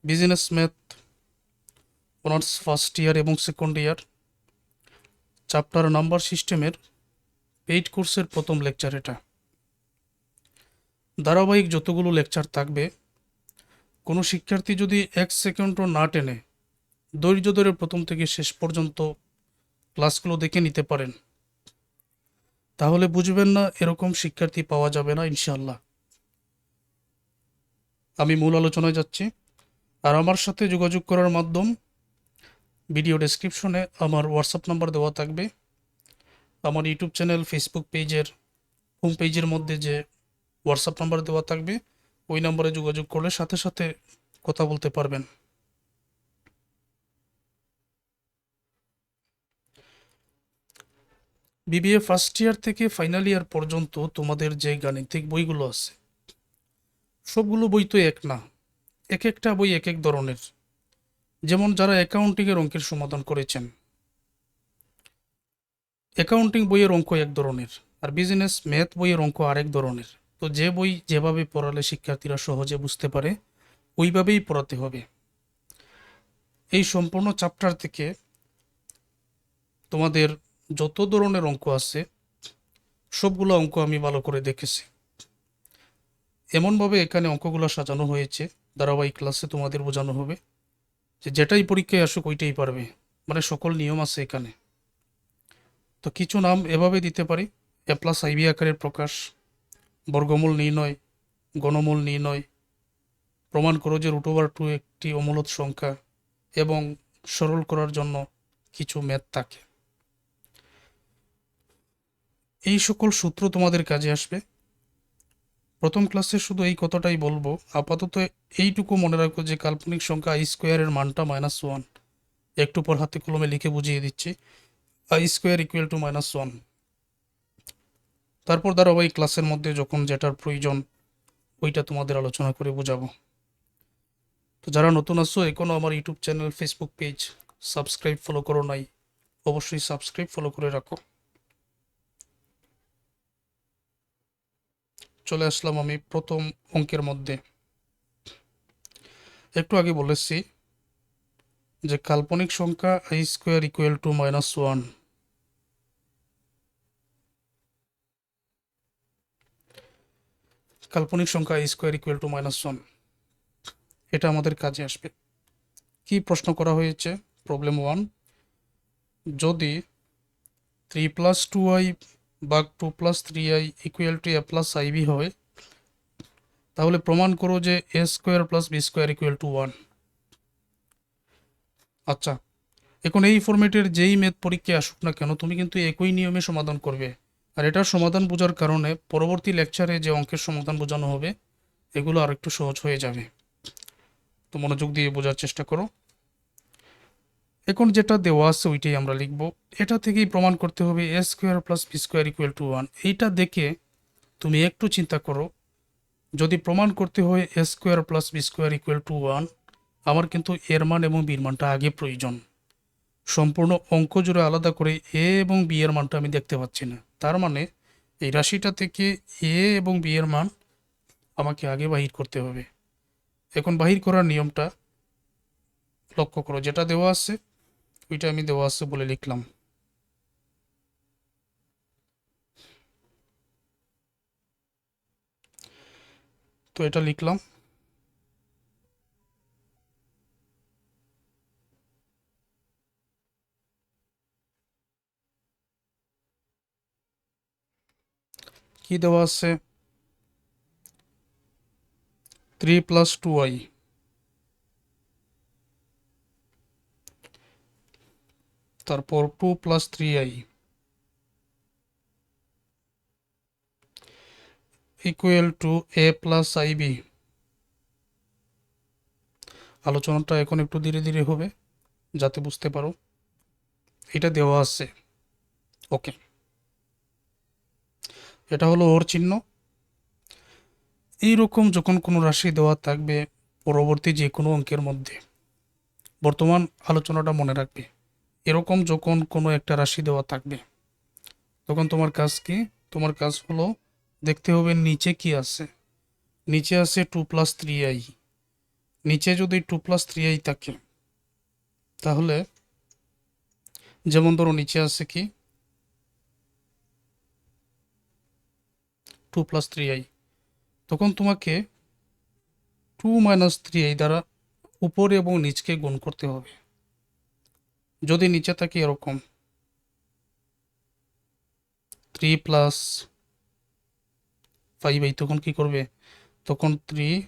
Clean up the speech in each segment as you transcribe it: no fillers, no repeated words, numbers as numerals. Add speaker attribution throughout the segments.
Speaker 1: Business math honours first year এবং second year chapter number সিস্টেমের paid কোর্সের প্রথম লেকচার এটা। ধারাবাহিক যতগুলো লেকচার থাকবে, কোনো শিক্ষার্থী যদি 1 সেকেন্ডও না টেনে ধৈর্য ধরে প্রথম থেকে শেষ পর্যন্ত ক্লাসগুলো দেখে নিতে পারেন, তাহলে বুঝবেন না এরকম শিক্ষার্থী পাওয়া যাবে না ইনশাআল্লাহ। আমি মূল আলোচনায় যাচ্ছি। আর আমার সাথে যোগাযোগ করার মাধ্যম ভিডিও ডেসক্রিপশনে আমার হোয়াটসঅ্যাপ নাম্বার দেওয়া থাকবে। আমার ইউটিউব চ্যানেল, ফেসবুক পেজের হোম পেজের মধ্যে যে হোয়াটসঅ্যাপ নাম্বার দেওয়া থাকবে, ওই নাম্বারে যোগাযোগ করলে সাথে সাথে কথা বলতে পারবেন। বিবিএ ফার্স্ট ইয়ার থেকে ফাইনাল ইয়ার পর্যন্ত তোমাদের যে গাণিতিক বইগুলো আছে, সবগুলো বই তো এক না, এক একটা বই এক এক ধরনের। যেমন যারা অ্যাকাউন্টিংয়ের অঙ্কের সমাধান করেছেন, অ্যাকাউন্টিং বইয়ের অঙ্ক এক ধরনের, আর বিজনেস ম্যাথ বইয়ের অঙ্ক আরেক ধরনের। তো যে বই যেভাবে পড়ালে শিক্ষার্থীরা সহজে বুঝতে পারে, ওইভাবেই পড়াতে হবে। এই সম্পূর্ণ চ্যাপ্টার থেকে তোমাদের যত ধরনের অঙ্ক আছে, সবগুলো অঙ্ক আমি ভালো করে দেখেছি। এমনভাবে এখানে অঙ্কগুলো সাজানো হয়েছে, ধারাবাহিক ক্লাসে তোমাদের বোঝানো হবে যে যেটাই পরীক্ষায় আসুক ওইটাই পারবে, মানে সকল নিয়ম আছে এখানে। তো কিছু নাম এভাবে দিতে পারি: এ প্লাস আইবি আকারের প্রকাশ, বর্গমূল নির্ণয়, গণমূল নির্ণয়, প্রমাণ করো যে √2 একটি অমূলদ সংখ্যা, এবং সরল করার জন্য কিছু ম্যাথ থাকে। এই সকল সূত্র তোমাদের কাজে আসবে। প্রথম ক্লাসে শুধু এই কথাটাই বলবো, আপাতত এইটুকু মনে রাখো যে কাল্পনিক সংখ্যা i² মানটা -1। একটু পর হাতে কলমে লিখে বুঝিয়ে দিচ্ছি। i² = -1। তারপর ধারাবাহিক ক্লাসের মধ্যে যখন যেটার প্রয়োজন ওইটা তোমাদের আলোচনা করে বোঝাবো। তো যারা নতুন আসছো, এখনো আমার YouTube channel, Facebook page subscribe follow করো নাই, অবশ্যই সাবস্ক্রাইব ফলো করে রাখো। চলে আসলাম আমি প্রথম অঙ্কের মধ্যে। একটু আগে বলেছি যে কাল্পনিক সংখ্যা i² = -1। কাল্পনিক সংখ্যা i² = -1, এটা আমাদের কাজে আসবে। কি প্রশ্ন করা হয়েছে? প্রবলেম 1, যদি 3 + 2i ভাগ 2 + 3i = a + ib হয়, তাহলে প্রমাণ করো যে a² + b² = 1। আচ্ছা, এখন এই ফরম্যাটের যেই ম্যাথ পরীক্ষায় আসুক না কেন, তুমি কিন্তু একই নিয়মে সমাধান করবে। আর এটার সমাধান বোঝার কারণে পরবর্তী লেকচারে যে অঙ্কের সমাধান বোঝানো হবে, এগুলো আর একটু সহজ হয়ে যাবে। তো মনোযোগ দিয়ে বোঝার চেষ্টা করো। এখন যেটা দেওয়া আছে ওইটাই আমরা লিখব। এটা থেকেই প্রমাণ করতে হবে a² + b² = 1। এইটা দেখে তুমি একটু চিন্তা করো, যদি প্রমাণ করতে হয় a² + b² = 1, আমার কিন্তু এর মান এবং বির মানটা আগে প্রয়োজন। সম্পূর্ণ অঙ্ক জুড়ে আলাদা করে এ এবং বি এর মানটা আমি দেখতে পাচ্ছি না। তার মানে এই রাশিটা থেকে এ এবং বি এর মান আমাকে আগে বাহির করতে হবে। এখন বাহির করার নিয়মটা লক্ষ্য করো, যেটা দেওয়া আছে ওইটা আমি দেওয়া আছে বলে লিখলাম। তো এটা লিখলাম। কি দেওয়া আছে? 3 + 2i, তারপর 2 + 3i = a + ib। আলোচনাটা এখন একটু ধীরে ধীরে হবে যাতে বুঝতে পারো। এটা দেওয়া আছে, ওকে। এটা হলো ওর চিহ্ন। এইরকম যখন কোনো রাশি দেওয়া থাকবে পরবর্তী যে কোনো অঙ্কের মধ্যে, বর্তমান আলোচনাটা মনে রাখবে, এরকম যখন কোনো একটা রাশি দেওয়া থাকবে তখন তোমার কাজ কি? তোমার কাজ হলো দেখতে হবে নিচে কি আছে। নিচে আছে 2 + 3i, নিচে যদি 2+3i থাকে তাহলে যেমন ধরো নিচে আছে কি 2+3i, তখন তোমাকে 2 - 3i দ্বারা উপরে এবং নিচকে গুণ করতে হবে। যদি নিচে থাকে এরকম 3+5i, তখন কি করবে, তখন 3 -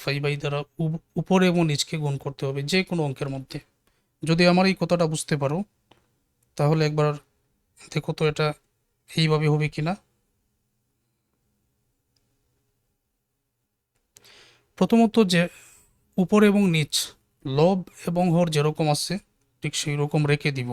Speaker 1: 5i দ্বারা উপরে এবং নিচকে গুণ করতে হবে যে কোনো অঙ্কের মধ্যে। যদি আমার এই কথাটা বুঝতে পারো তাহলে একবার দেখো তো এটা এইভাবে হবে কিনা। প্রথমত যে উপর এবং নিচ লব এবং হর যেরকম আছে ঠিক সেই রকম রেখে দিব।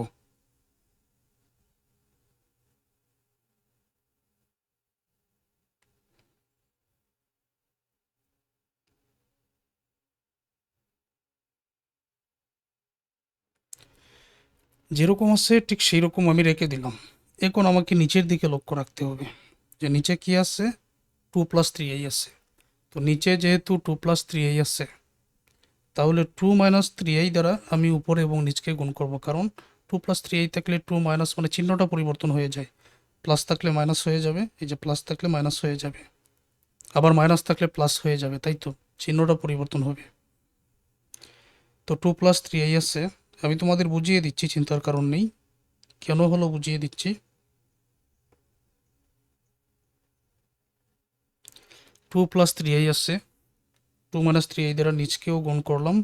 Speaker 1: যেরকম আছে ঠিক সেই রকম আমি রেখে দিলাম। এখন আমাকে নিচের দিকে লক্ষ্য রাখতে হবে যে নিচে কি আছে, 2+3i আছে। তো নিচে যেহেতু 2+3i আছে তাহলে 2 - 3i দ্বারা আমি উপরে এবং নিচকে গুণ করব, কারণ 2+3i থাকলে 2 মাইনাস মানে চিহ্নটা পরিবর্তন হয়ে যায়, প্লাস থাকলে মাইনাস হয়ে যাবে, এই যে প্লাস থাকলে মাইনাস হয়ে যাবে, আবার মাইনাস থাকলে প্লাস হয়ে যাবে, তাই তো চিহ্নটা পরিবর্তন হবে। তো 2+3i আছে, আমি তোমাদের বুঝিয়ে দিচ্ছি, চিন্তার কারণ নেই, কেন হলো বুঝিয়ে দিচ্ছি। 2+3i আছে, 2 - 3i দ্বারা নিচকেও গুণ করলাম,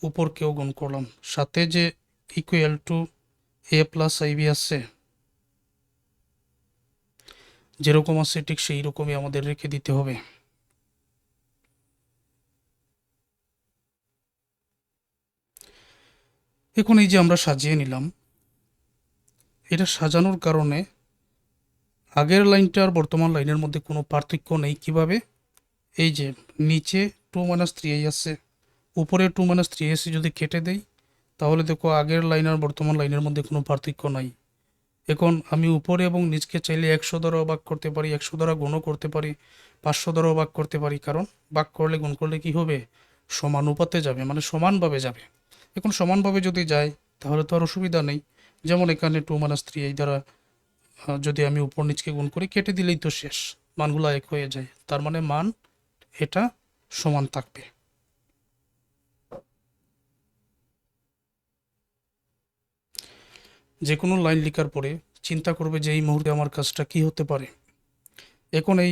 Speaker 1: উপরকেও গুণ করলাম, সাথে যে ইকুয়াল টু a+ib আছে, যেরকম আছে ঠিক সেই রকমই আমাদের রেখে দিতে হবে। এখন এই যে আমরা সাজিয়ে নিলাম, এটা সাজানোর কারণে আগের লাইনটা আর বর্তমান লাইনের মধ্যে কোনো পার্থক্য নেই। কিভাবে, এই যে নিচে 2 - 3i আছে, উপরে 2 - 3i যদি কেটে দেই তাহলে দেখো আগের লাইন আর বর্তমান লাইনের মধ্যে কোনো পার্থক্য নাই। এখন আমি উপরে এবং নিচকে চাইলে 100 দ্বারাও ভাগ করতে পারি, 100 দ্বারা গুণও করতে পারি, 500 দ্বারাও ভাগ করতে পারি, কারণ ভাগ করলে গুণ করলে কি হবে, সমানুপাতে যাবে, মানে সমানভাবে যাবে। এখন সমানভাবে যদি যায় তাহলে তো আর অসুবিধা নেই। যেমন এখানে 2 - 3i দ্বারা যদি আমি উপর নিচকে গুণ করি, কেটে দিলেই তো শেষ, মানগুলো এক হয়ে যায়, তার মানে মান এটা সমান থাকবে। যে কোনো লাইন লেখার পরে চিন্তা করবে যে এই মুহূর্তে আমার কাজটা কি হতে পারে। এখন এই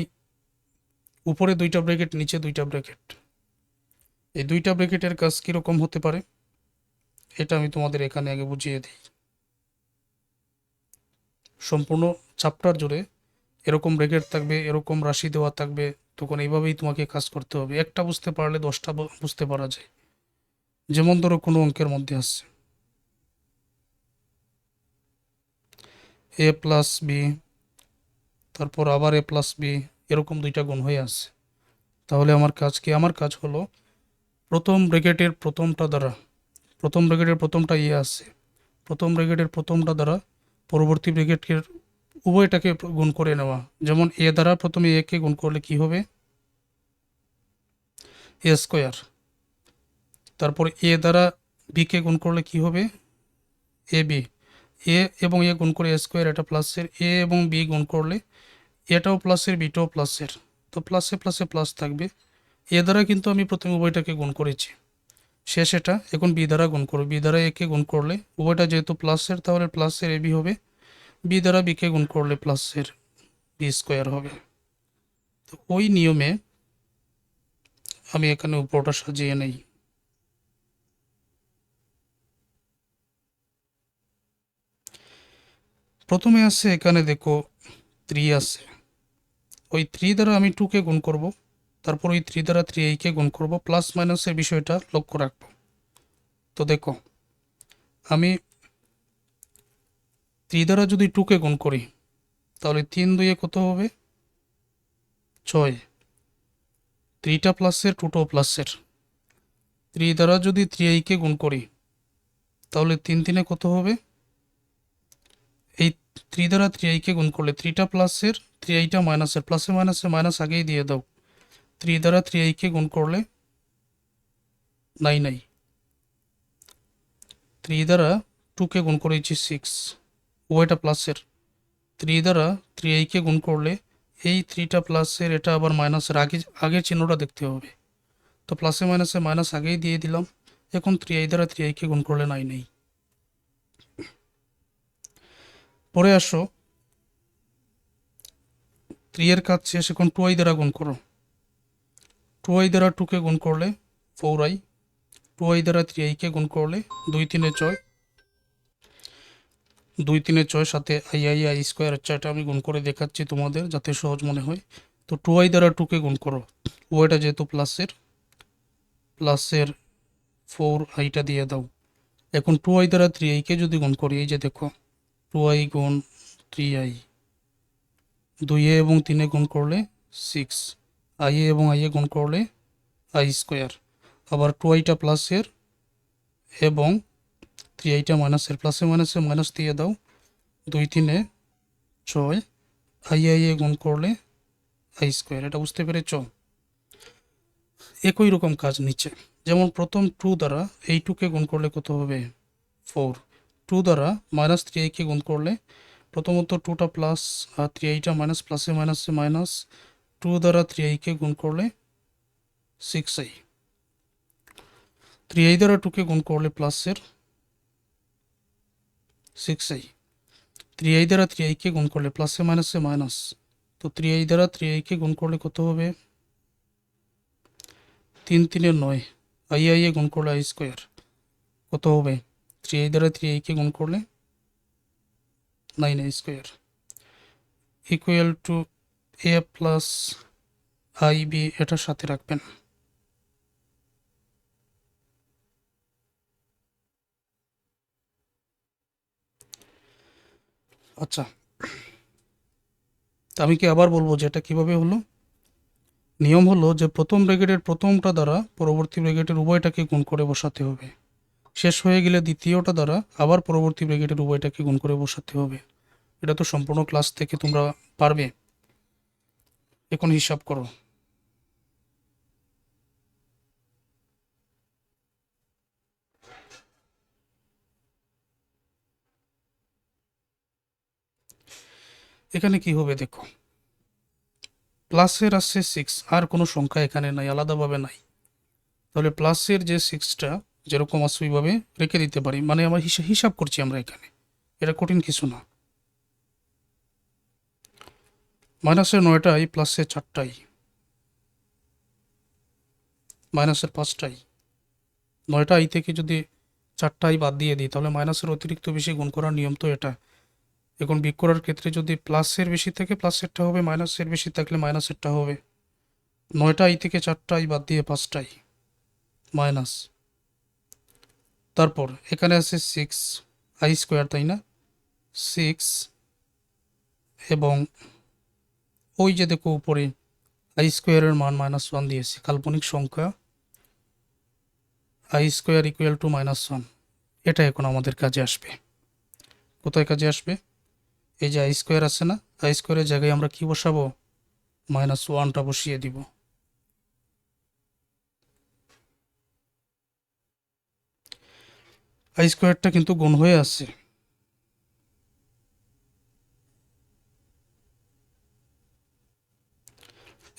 Speaker 1: উপরে 2টা ব্র্যাকেট, নিচে 2টা ব্র্যাকেট, এই 2টা ব্র্যাকেটের কাজ কীরকম হতে পারে এটা আমি তোমাদের এখানে আগে বুঝিয়ে দিই। সম্পূর্ণ চ্যাপ্টার জুড়ে এরকম ব্র্যাকেট থাকবে, এরকম রাশি দেওয়া থাকবে, তখন এইভাবেই তোমাকে কাজ করতে হবে। একটা বুঝতে পারলে 10টা বুঝতে পারা যায়। যেমন ধরো কোনো অঙ্কের মধ্যে আছে a+b, তারপর আবার a+b, এরকম 2টা গুণ হয়ে আছে। তাহলে আমার কাজ কি, আমার কাজ হলো প্রথম ব্র্যাকেটের প্রথমটা দ্বারা, প্রথম ব্র্যাকেটের প্রথমটা আছে, প্রথম ব্র্যাকেটের প্রথমটা দ্বারা পরবর্তী ব্র্যাকেটের উভয়টাকে গুণ করে নেওয়া। যেমন এ দ্বারা প্রথমে এ কে গুণ করলে কি হবে, a², তারপর এ দ্বারা বি কে গুণ করলে কি হবে, ab, এ এবং এ গুণ করে a², এটা প্লাসের, এ এবং বি গুণ করলে এটাও প্লাসের বিটাও প্লাসের, তো প্লাসে প্লাসে প্লাস থাকবে। এ দ্বারা কিন্তু আমি প্রথমে উভয়টাকে গুণ করেছি, শেষ এটা। এখন বি দ্বারা গুণ করো, বি দ্বারা একে গুণ করলে উভয়টা যেহেতু প্লাসের তাহলে প্লাসের এবি হবে, বি দ্বারা বিকে গুণ করলে প্লাসের b² হবে। তো ওই নিয়মে আমি এখানে উপরটা সাজিয়ে নেই। প্রথমে আছে এখানে দেখো 3 আছে, ওই 3 দ্বারা আমি 2কে গুণ করব, তারপর ওই 3 দ্বারা 3i গুণ করব, প্লাস মাইনাসের বিষয়টা লক্ষ্য রাখবো। তো দেখো আমি 3 দ্বারা যদি 2কে গুণ করি তাহলে 3 2 কত হবে, 6, 3টা প্লাসের 2টাও প্লাসের। 3 দ্বারা যদি 3i গুণ করি তাহলে 3 3 কত হবে, এই থ্রি দ্বারা থ্রি আইকে গুণ করলে থ্রিটা প্লাসের থ্রি আইটা মাইনাসের, প্লাসে মাইনাসে মাইনাস আগেই দিয়ে দাও। থ্রি দ্বারা থ্রি আইকে গুণ করলে নাইন আই, থ্রি দ্বারা টুকে গুণ করেছি সিক্স, ওইটা প্লাসের। থ্রি দ্বারা থ্রি আইকে গুণ করলে এই থ্রিটা প্লাসের, এটা আবার মাইনাসের, আগের চিহ্নটা দেখতে হবে। তো প্লাসে মাইনাসে মাইনাস আগেই দিয়ে দিলাম। এখন থ্রি আই দ্বারা থ্রি আইকে গুণ করলে নাইন আই। পরে আসো, থ্রি এর কাজ শেষ, এখন টু আই দ্বারা গুণ করো। টু আই দ্বারা টুকে গুণ করলে ফোর আই, টু আই দ্বারা থ্রি আইকে গুণ করলে দুই তিনে ছয়, দুই তিনে ছয়, সাথে আই আই আই স্কোয়ার। আচ্ছা, এটা আমি গুণ করে দেখাচ্ছি তোমাদের যাতে সহজ মনে হয়। তো টু আই দ্বারা টুকে গুণ করো, ওইটা যেহেতু প্লাসের, প্লাসের ফোর আইটা দিয়ে দাও। এখন টু আই দ্বারা থ্রি আইকে যদি গুণ করি, এই যে দেখো, টু আই গুণ থ্রি আই, দুইয়ে এবং তিনে গুণ করলে সিক্স, আইয়ে এবং আইয়ে গুণ করলে আই স্কোয়ার। আবার টু আইটা প্লাসের এবং থ্রি আইটা মাইনাসের, প্লাসে মাইনাসে মাইনাস দিয়ে দাও। দুই তিনে ছয়, আই আইয়ে গুণ করলে আই স্কোয়ার। এটা বুঝতে পেরেছ? একই রকম কাজ নিচে, যেমন প্রথম টু দ্বারা এই টুকে গুণ করলে কত হবে? ফোর। টু দ্বারা মাইনাস থ্রি আইকে গুণ করলে প্রথমত টুটা প্লাস আর থ্রি আইটা মাইনাস, প্লাসে মাইনাসে মাইনাস, টু দ্বারা থ্রি আইকে গুণ করলে সিক্স আই। থ্রি আই দ্বারা টুকে গুণ করলে প্লাসের সিক্স আই, থ্রি আই দ্বারা থ্রি আইকে গুণ করলে প্লাসে মাইনাসে মাইনাস। তো থ্রি আই দ্বারা থ্রি আইকে গুণ করলে কত হবে? তিন তিনে নয়, আই আইয়ে গুণ করলে আই স্কোয়ার। কত হবে? থ্রি আই দ্বারা থ্রি আইকে গুণ করলে nine I square, equal to A plus I B. এটার সাথে রাখবেন। আচ্ছা, আমি কি আবার বলবো যে এটা কিভাবে হলো? নিয়ম হলো যে প্রথম ব্র্যাকেটের প্রথমটা দ্বারা পরবর্তী ব্র্যাকেটের উভয়টাকে গুণ করে বসাতে হবে। শেষ হয়ে গেলে দ্বিতীয়টা দ্বারা আবার পরবর্তী ব্র্যাকেটের উভয়টাকে গুণ করে বসাতে হবে। এটা তো সম্পূর্ণ ক্লাস থেকে তোমরা পারবে। এখন হিসাব করো। এখানে কি হবে দেখো, প্লাসের আসছে সিক্স, আর কোনো সংখ্যা এখানে নাই, আলাদাভাবে নাই। তাহলে প্লাসের যে সিক্সটা যেরকম আছে ওইভাবে রেখে দিতে পারি, মানে আমার হিসাব করছি আমরা এখানে, এটা কঠিন কিছু না। মাইনাসের নয়টাই, প্লাসের চারটাই, মাইনাসের পাঁচটাই। নয়টা আই থেকে যদি চারটা আই বাদ দিয়ে দিই তাহলে মাইনাসের অতিরিক্ত বেশি গুণ করার নিয়ম তো এটা। এখন বিয়োগ করার ক্ষেত্রে যদি প্লাসের বেশি থাকে প্লাসেরটা হবে, মাইনাসের বেশি থাকলে মাইনাসেরটা হবে। নয়টা আই থেকে চারটা আই বাদ দিয়ে পাঁচটাই মাইনাস। তারপর এখানে আছে সিক্স আই স্কোয়ার, তাই না? সিক্স এবং ওই যে দেখো উপরে আই স্কোয়ারের মান মাইনাস ওয়ান দিয়েছি, কাল্পনিক সংখ্যা I square equal two minus one. এটা এখন আমাদের কাজে আসবে। কোথায় কাজে আসবে? এই যে আই স্কোয়ার আছে না, আই স্কোয়ারের জায়গায় আমরা কি বসাবো? মাইনাস ওয়ানটা বসিয়ে দিব। আই স্কোয়ারটা কিন্তু গুণ হয়ে আছে।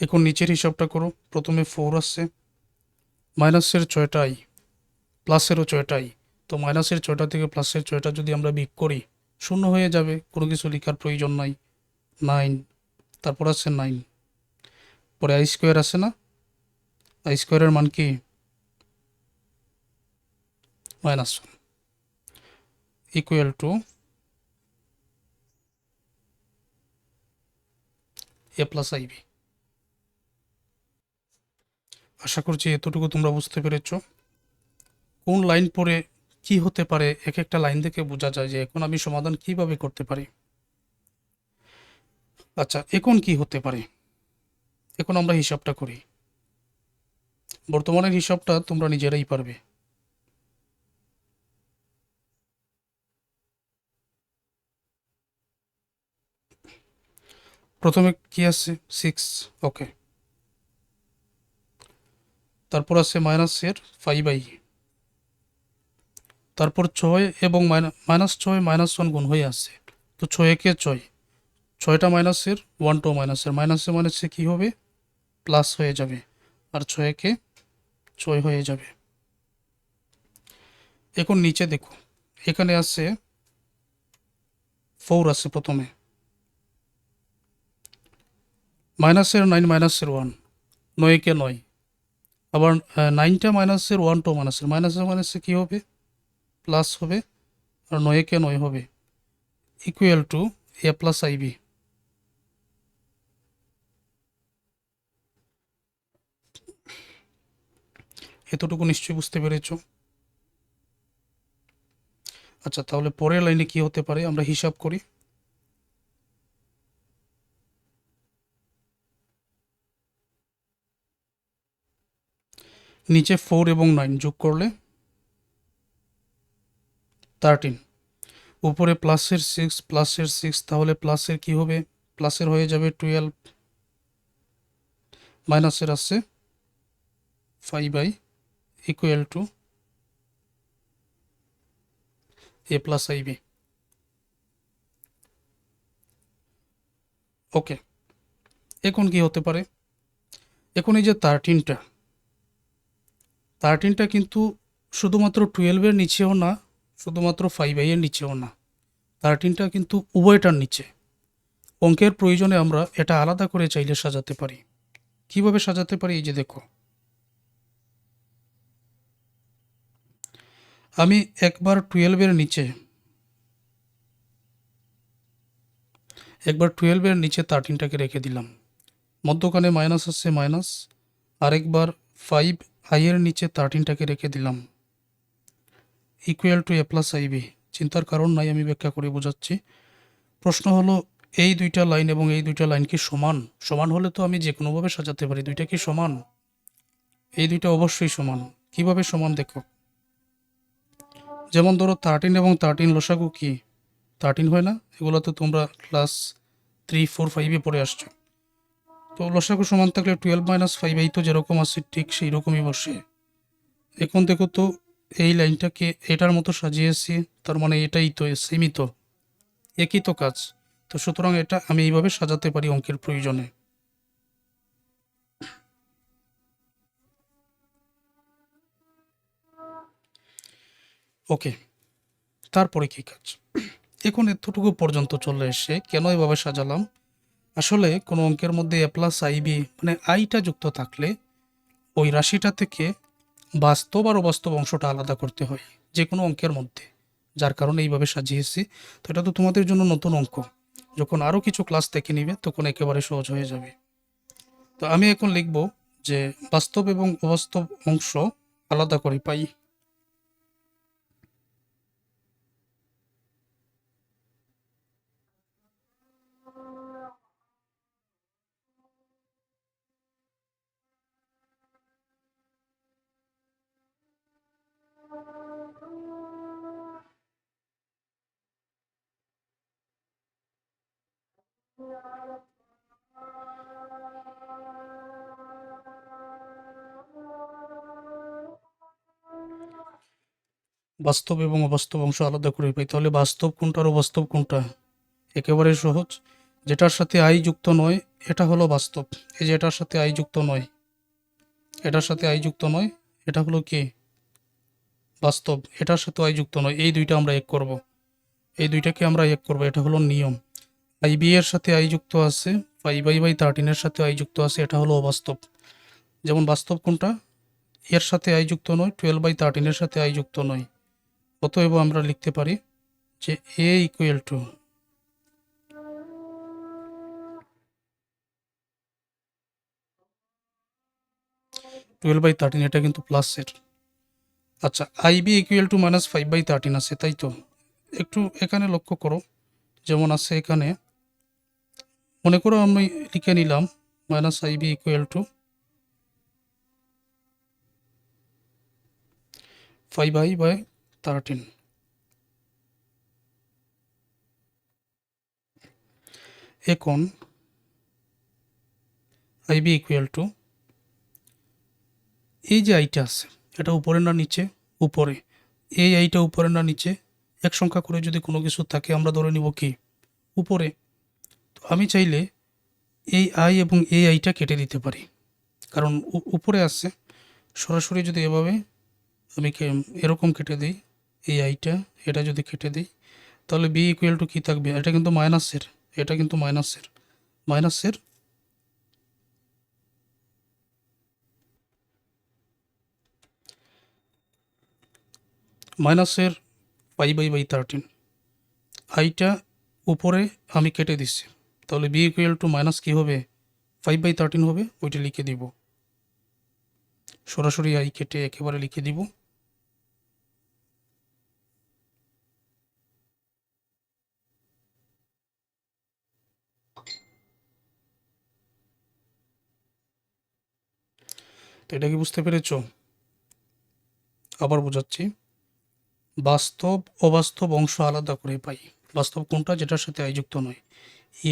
Speaker 1: এখন নিচের হিসাবটা করো। প্রথমে ফোর আছে, মাইনাসের ছয়টা আই, প্লাসেরও ছয়টা আই। তো মাইনাসের ছয়টা থেকে প্লাসের ছয়টা যদি আমরা বিয়োগ করি শূন্য হয়ে যাবে, কোনো কিছু লেখার প্রয়োজন নাই। নাইন, তারপর আছে নাইন, পরে আই স্কোয়ার আছে না, আই স্কোয়ারের মান কি? Minus one equal to A plus I b. আশা করছি এতটুকু তোমরা বুঝতে পেরেছ। কোন লাইন পরে কি হতে পারে এক একটা লাইন থেকে বোঝা যায় যে এখন আমি সমাধান কিভাবে করতে পারি। আচ্ছা, এখন কি হতে পারে? এখন আমরা হিসাবটা করি। বর্তমানের হিসাবটা তোমরা নিজেরাই পারবে। প্রথমে কি আছে 6, ওকে। তারপর আছে মাইনাসের 5i, তারপর 6 এবং -6 -1 গুণ হয়ে আছে, তো 6 কে 6, 6টা মাইনাসের 1টো মাইনাসের, মাইনাসে মাইনাসে কী হবে, প্লাস হয়ে যাবে, আর 6 কে 6 হয়ে যাবে। এখন নিচে দেখো, এখানে আছে 4 আছে প্রথমে, মাইনাসের 9 মাইনাসের 1, 9 কে 9, আবার 9টা মাইনাসের 1টো মাইনাসের, মাইনাসে মাইনাসে কী হবে, প্লাস হবে, আর 9 কে 9 হবে, equal to a plus I B. এতটুকু নিশ্চয়ই বুঝতে পেরেছ। আচ্ছা, তাহলে পরের লাইনে কি হতে পারে আমরা হিসাব করি। নিচে 4 এবং 9 যোগ করলে 13, উপরে প্লাসের 6 প্লাসের 6, তাহলে প্লাসের কি হবে, প্লাসের হয়ে যাবে 12, মাইনাসের আছে 5i equal to a plus i b. Okay, এখন কি হতে পারে, এখন এই যে 13টা কিন্তু শুধুমাত্র 12-এর নিচেও না, শুধুমাত্র 5i এর নিচেও না, 13টা কিন্তু উভয়টার নিচে। অঙ্কের প্রয়োজনে আমরা এটা আলাদা করে চাইলে সাজাতে পারি। কিভাবে সাজাতে পারি, এই যে দেখো, আমি একবার 12-এর নিচে 13টাকে রেখে দিলাম, মধ্যখানে মাইনাস আছে মাইনাস, আরেকবার 5i এর নিচে 13টাকে রেখে দিলাম, equal to a plus I B. চিন্তার কারণ নাই, আমি ব্যাখ্যা করে বোঝাচ্ছি। প্রশ্ন হলো, এই দুইটা লাইন এবং এই দুইটা লাইন কি সমান? সমান হলে তো আমি যে কোনোভাবে সাজাতে পারি। দুইটা কি সমান? এই দুইটা অবশ্যই সমান। কিভাবে সমান দেখো, যেমন ধরো 13 এবং 13 লসাগু কি 13 হয় না? এগুলো তো তোমরা ক্লাস 3, 4, 5-এ পড়ে আসছো। তো লসাগু সমান থাকলে 12 মাইনাস 5i তো যেরকম আছে ঠিক সেই রকমই বসে। এখন দেখো তো, এই লাইনটাকে এটার মতো সাজিয়েছি, তার মানে এটাই তো সেমই, তো একই তো কাজ। তো সুতরাং এটা আমি এইভাবে সাজাতে পারি অঙ্কের প্রয়োজনে। ওকে, তারপরে কি কাজ? এখন এতটুকু পর্যন্ত চলে এসে কেন এভাবে সাজালাম, আসলে কোনো অঙ্কের মধ্যে a প্লাস আইবি মানে আইটা যুক্ত থাকলে ওই রাশিটা থেকে বাস্তব আর অবাস্তব অংশটা আলাদা করতে হয় যে কোনো অঙ্কের মধ্যে, যার কারণে এইভাবে সাজিয়েছি। তো এটা তো তোমাদের জন্য নতুন অঙ্ক, যখন আরও কিছু ক্লাস দেখে নিবে তখন একেবারে সহজ হয়ে যাবে। তো আমি এখন লিখব যে বাস্তব এবং অবাস্তব অংশ আলাদা করে পাই। বাস্তব এবং অবাস্তব অংশ আলাদা করে পাই, তাহলে বাস্তব কোনটা আর অবাস্তব কোনটা? একেবারে সহজ, যেটার সাথে আই যুক্ত নয় এটা হলো বাস্তব। এই যে এটার সাথে আই যুক্ত নয়, এটার সাথে আই যুক্ত নয়, এটা হলো কি বাস্তব। এটার সাথে আই যুক্ত নয়, এই দুইটা আমরা এক করব, এই দুইটাকে আমরা এক করব, এটা হলো নিয়ম। আইবি এর সাথে আই যুক্ত আছে, 5i/13 এর সাথে আই যুক্ত আছে, এটা হলো অবাস্তব। যেমন বাস্তব কোনটা, এর সাথে আই যুক্ত নয়, 12/13 এর সাথে আই যুক্ত নয়। অতএব আমরা লিখতে পারি যে এ ইকুয়াল টু 12/13, এটা কিন্তু প্লাসের। আচ্ছা, আইবি ইকুয়াল টু -5/13 আছে, তাই তো? একটু এখানে লক্ষ্য করো, যেমন আছে এখানে, মনে করো আমি লিখে নিলাম -IB ইকুয়াল টু 5i/13। এখন আইবি ইকুয়াল টু এই যে আইটা আছে এটা উপরে না নিচে? উপরে। এই আইটা উপরে না নিচে? এক সংখ্যা করে যদি কোনো কিছু থাকে আমরা ধরে নিব কি উপরে। তো আমি চাইলে এই আই এবং এই আইটা কেটে দিতে পারি, কারণ উপরে আছে। সরাসরি যদি এভাবে আমি এরকম কেটে দিই এই আইটা, এটা যদি কেটে দিই তাহলে বি ইকুয়াল টু কী থাকবে? এটা কিন্তু মাইনাসের, এটা কিন্তু মাইনাসের, মাইনাসের মাইনাসের 5/13। আইটা উপরে আমি কেটে দিচ্ছি, তাহলে বি ইকুয়াল টু মাইনাস কী হবে? 5/13 হবে। ওইটা লিখে দিব, সরাসরি আই কেটে একেবারে লিখে দিব। তো এটা কি বুঝতে পেরেছ? আবার বোঝাচ্ছি, বাস্তব অবাস্তব অংশ আলাদা করে পাই। বাস্তব কোনটা? যেটার সাথে আই যুক্ত নয়।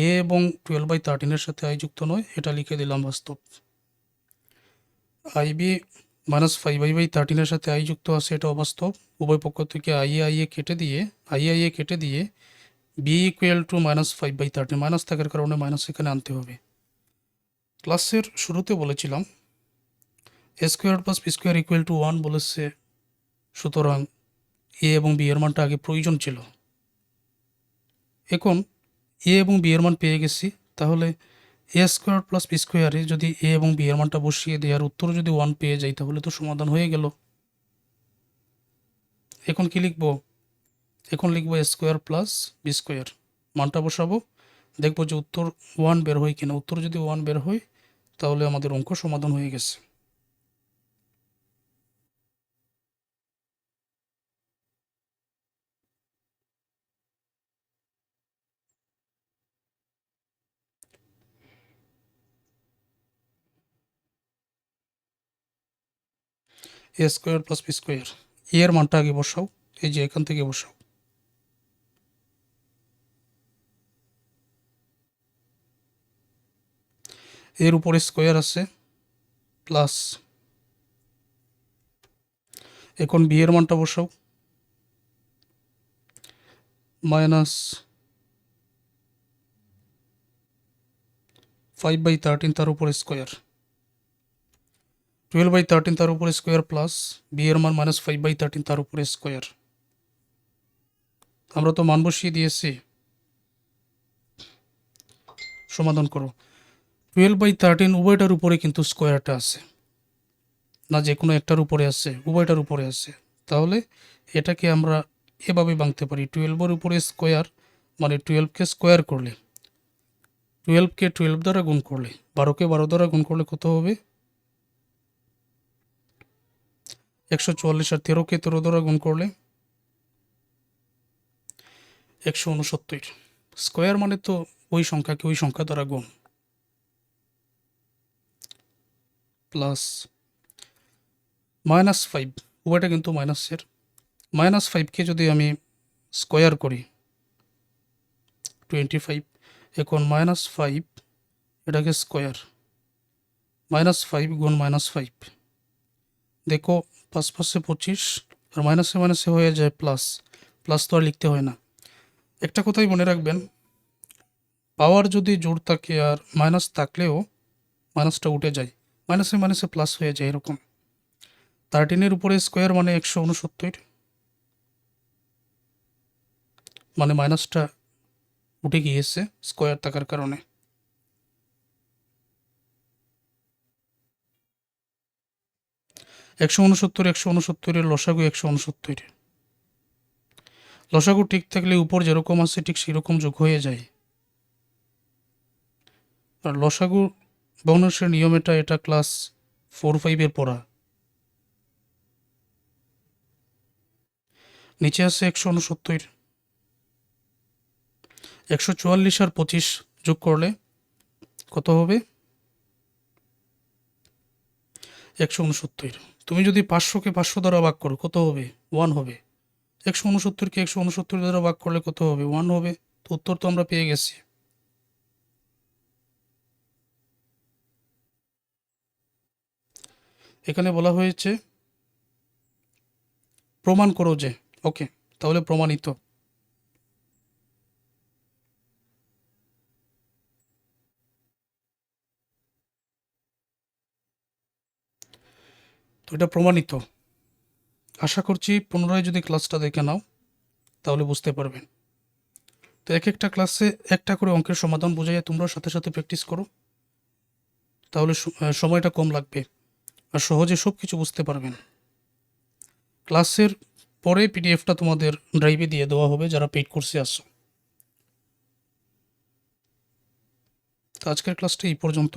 Speaker 1: এ এবং 12/13 সাথে আই যুক্ত নয়, এটা লিখে দিলাম বাস্তব। আইবি -5/13 সাথে আই যুক্ত আছে, এটা অবাস্তব। উভয় পক্ষ থেকে আইএ কেটে দিয়ে বি ইকুয়াল টু -5/13, মাইনাস থাকার কারণে মাইনাস এখানে আনতে হবে। ক্লাসের শুরুতে বলেছিলাম a square plus b square equal to 1 বলেছে, সুতরাং এ এবং বি এর মানটা আগে প্রয়োজন ছিল। এখন এ এবং বি এর মান পেয়ে গেছি, তাহলে এ স্কোয়ার প্লাস বি স্কোয়ারে যদি এ এবং বি এর মানটা বসিয়ে দেয় আর উত্তর যদি 1 পেয়ে যাই তাহলে তো সমাধান হয়ে গেল। এখন কি লিখব? এখন লিখব এ স্কোয়ার প্লাস বি স্কোয়ার, মানটা বসাবো, দেখব যে উত্তর 1 বের হয় কিনা। উত্তর যদি 1 বের হয় তাহলে আমাদের অঙ্ক সমাধান হয়ে গেছে। এ স্কোয়ার প্লাস বি স্কোয়ার, এর মানটা আগে বসাও, এই যে এখান থেকে বসাও। এর উপরে স্কোয়ার আছে প্লাস, এখন বি এর মানটা বসাও, -5/13 তার উপরে স্কোয়ার, 12/13 তার উপরে স্কোয়ার প্লাস বি এর মান -5/13 তার উপরে স্কোয়ার। আমরা তো মান বসিয়ে দিয়েছি, সমাধান করো। 12/13 উভয়টার উপরে কিন্তু স্কোয়ারটা আছে না, যে কোনো একটার উপরে আছে? উভয়টার উপরে আছে। তাহলে এটাকে আমরা এভাবে ভাঙতে পারি, 12-এর উপরে স্কোয়ার মানে 12কে স্কোয়ার করলে, 12কে 12 দ্বারা গুণ করলে, 12কে 12 দ্বারা গুণ করলে কত হবে? 144। আর 13কে 13 দ্বারা গুণ করলে 169। স্কোয়ার মানে তো ওই সংখ্যাকে ওই সংখ্যা দ্বারা গুণ, প্লাস -5, উভয়টা কিন্তু মাইনাসের। -5কে যদি আমি স্কোয়ার করি 25, এখন -5 এটাকে স্কোয়ার, -5 গুণ -5, দেখো 5 5 25, আর মাইনাসে মাইনাসে হয়ে যায় প্লাস, প্লাস তো আর লিখতে হয় না। একটা কথাই মনে রাখবেন, পাওয়ার যদি জোর থাকে আর মাইনাস থাকলেও মাইনাসটা উঠে যায়, মাইনাসে মাইনাসে প্লাস হয়ে যায় এরকম। 13-এর উপরে স্কোয়ার মানে 169, মানে মাইনাসটা উঠে গিয়েছে স্কোয়ার থাকার কারণে। একশো উনসত্তরের লসাগু 169। লসাগু ঠিক থাকলে উপর যেরকম আছে ঠিক সেরকম যোগ হয়ে যায়। আর লসাগু ভগ্নাংশের নিয়ম এটা ক্লাস 4-5 পড়া। নিচে আছে 169, 144 আর 25 যোগ করলে কত হবে? 169। তুমি যদি 500কে 500 দ্বারা ভাগ করো কত হবে? 1 হবে। 169কে 169 দ্বারা ভাগ করলে কত হবে? 1 হবে। তো উত্তর তো আমরা পেয়ে গেছি। এখানে বলা হয়েছে প্রমাণ করো যে, ওকে, তাহলে প্রমাণিত। তো এটা প্রমাণিত। আশা করছি পুনরায় যদি ক্লাসটা দেখে নাও তাহলে বুঝতে পারবেন। তো এক একটা ক্লাসে একটা করে অঙ্কের সমাধান বোঝাইয়া তোমরা সাথে সাথে প্র্যাকটিস করো, তাহলে সময়টা কম লাগবে আর সহজে সব কিছু বুঝতে পারবেন। ক্লাসের পরে পিডিএফটা তোমাদের ড্রাইভে দিয়ে দেওয়া হবে যারা পেইড কোর্সে আসো। তো আজকের ক্লাসটা এই পর্যন্ত।